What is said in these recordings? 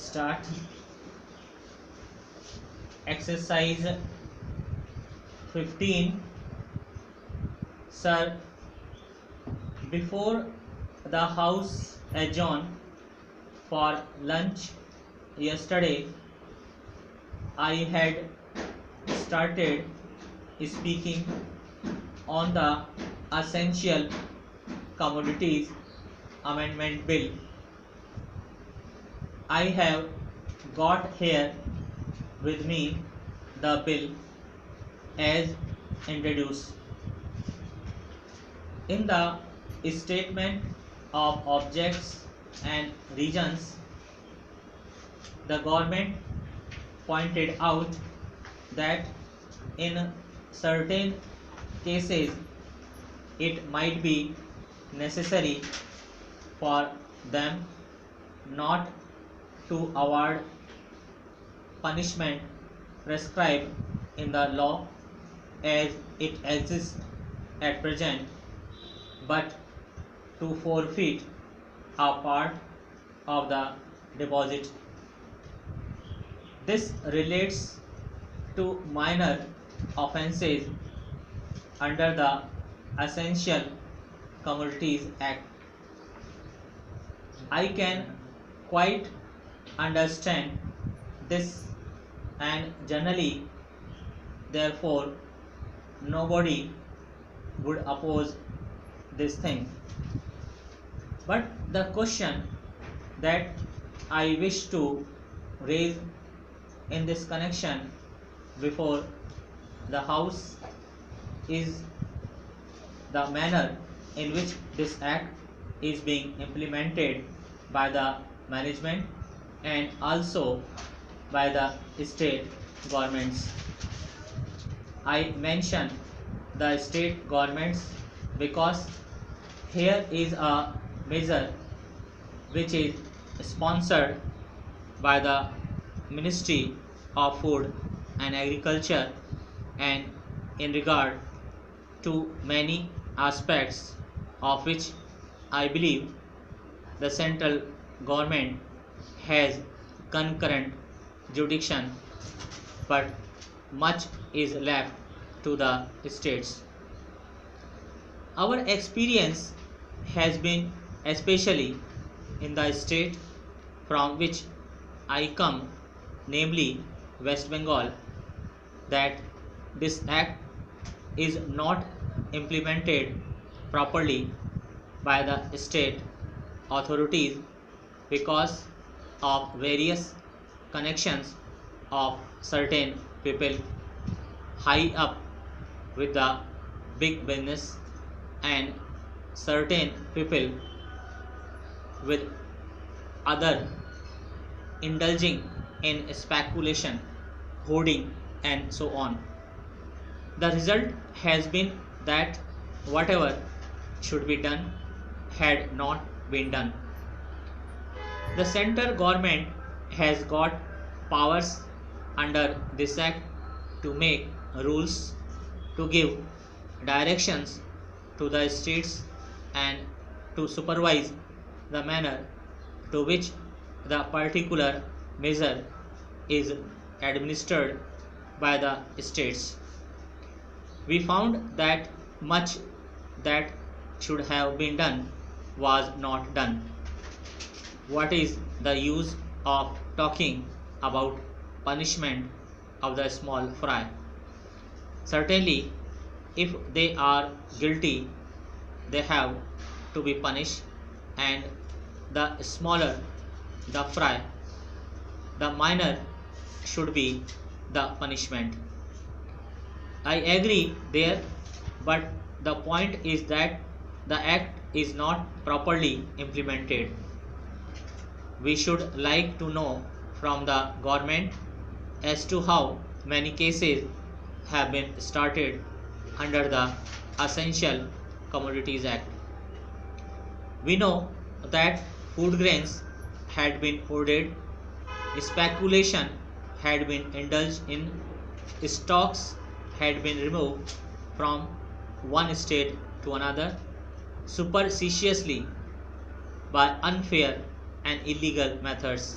Start. Exercise 15. Sir, before the house adjourned for lunch yesterday, I had started speaking on the Essential Commodities Amendment Bill. I have got here with me the bill as introduced. In the statement of objects and reasons, the government pointed out that in certain cases it might be necessary for them not to award punishment prescribed in the law as it exists at present, but to forfeit a part of the deposit. This relates to minor offences under the Essential Commodities Act. I can quite understand this, and generally, therefore, nobody would oppose this thing. But the question that I wish to raise in this connection before the House is the manner in which this act is being implemented by the management and also by the state governments. I mention the state governments because here is a measure which is sponsored by the Ministry of Food and Agriculture, and in regard to many aspects of which I believe the central government has concurrent jurisdiction, but much is left to the states. Our experience has been, especially in the state from which I come, namely West Bengal, that this act is not implemented properly by the state authorities because of various connections of certain people high up with the big business and certain people with other indulging in speculation, hoarding, and so on. The result has been that whatever should be done had not been done. The central government has got powers under this act to make rules, to give directions to the states, and to supervise the manner to which the particular measure is administered by the states. We found that much that should have been done was not done. What is the use of talking about punishment of the small fry? Certainly, if they are guilty, they have to be punished, and the smaller the fry, the minor should be the punishment. I agree there, but the point is that the act is not properly implemented. We should like to know from the government as to how many cases have been started under the Essential Commodities Act. We know that food grains had been hoarded, speculation had been indulged in, stocks had been removed from one state to another superstitiously by unfair and illegal methods.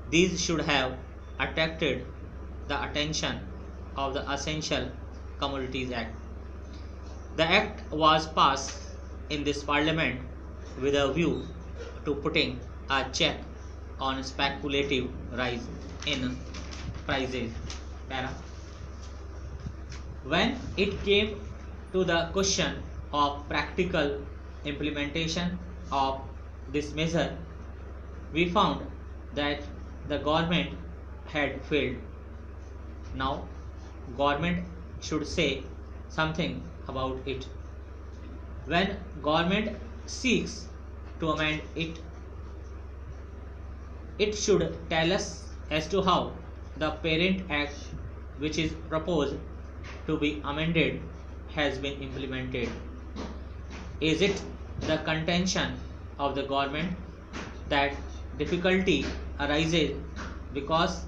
These should have attracted the attention of the Essential Commodities Act. The act was passed in this parliament with a view to putting a check on speculative rise in prices. Para. When it came to the question of practical implementation of this measure, we found that the government had failed. Now, government should say something about it. When government seeks to amend it, it should tell us as to how the parent act which is proposed to be amended has been implemented. Is it the contention of the government that difficulty arises because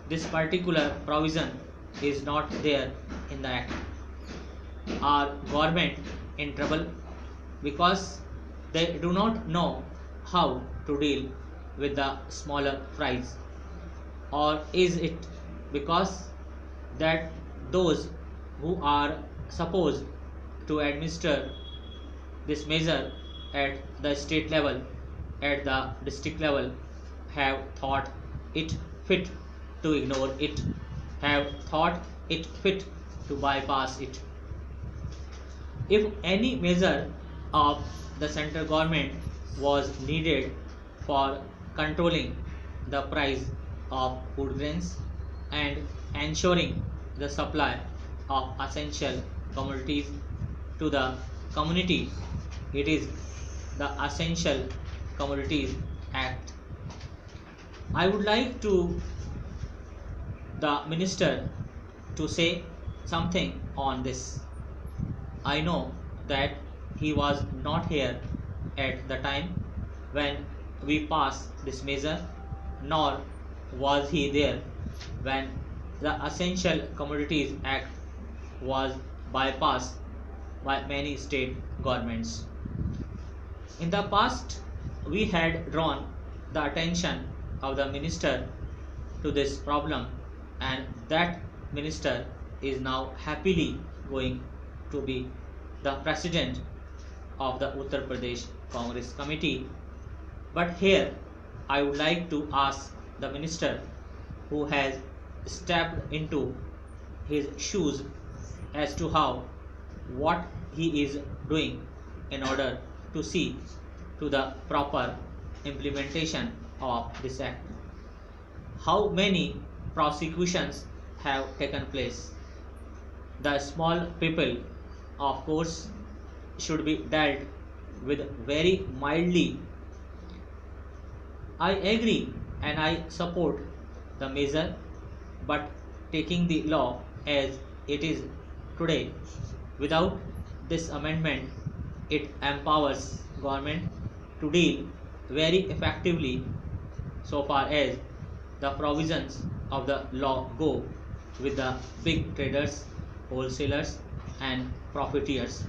this particular provision is not there in the act? Are government in trouble because they do not know how to deal with the smaller fries? Or is it because that those who are supposed to administer this measure at the state level, at the district level, have thought it fit to ignore it, have thought it fit to bypass it? If any measure of the central government was needed for controlling the price of food grains and ensuring the supply of essential commodities to the community, it is the Essential Commodities Act. I would like to the minister to say something on this. I know that he was not here at the time when we passed this measure, nor was he there when the Essential Commodities Act was bypassed by many state governments. In the past, we had drawn the attention of the minister to this problem, and that minister is now happily going to be the president of the Uttar Pradesh Congress Committee. But here I would like to ask the minister who has stepped into his shoes as to how what he is doing in order to see to the proper implementation of this act. How many prosecutions have taken place? The small people, of course, should be dealt with very mildly. I agree and I support the measure, but taking the law as it is today, without this amendment, it empowers government to deal very effectively so far as the provisions of the law go with the big traders, wholesalers and profiteers.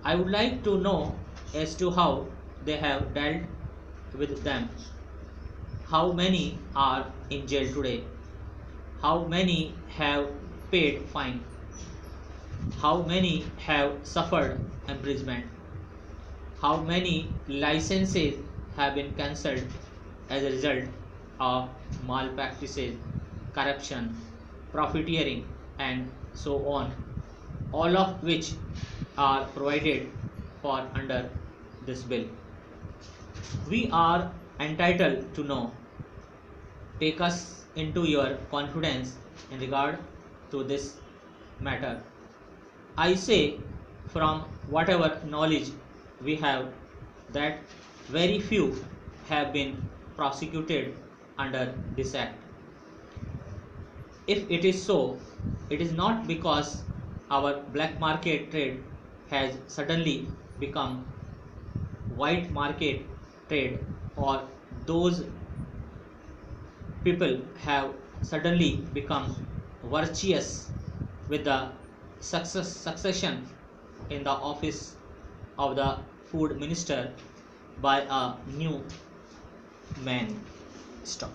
I would like to know as to how they have dealt with them. How many are in jail today? How many have paid fine? How many have suffered imprisonment? How many licenses have been cancelled as a result of malpractices, corruption, profiteering and so on, all of which are provided for under this bill. We are entitled to know. Take us into your confidence in regard to this matter. I say from whatever knowledge we have that very few have been prosecuted under this act. If it is so, it is not because our black market trade has suddenly become white market trade, or those people have suddenly become virtuous with the succession in the office of the food minister by a new man. Stop.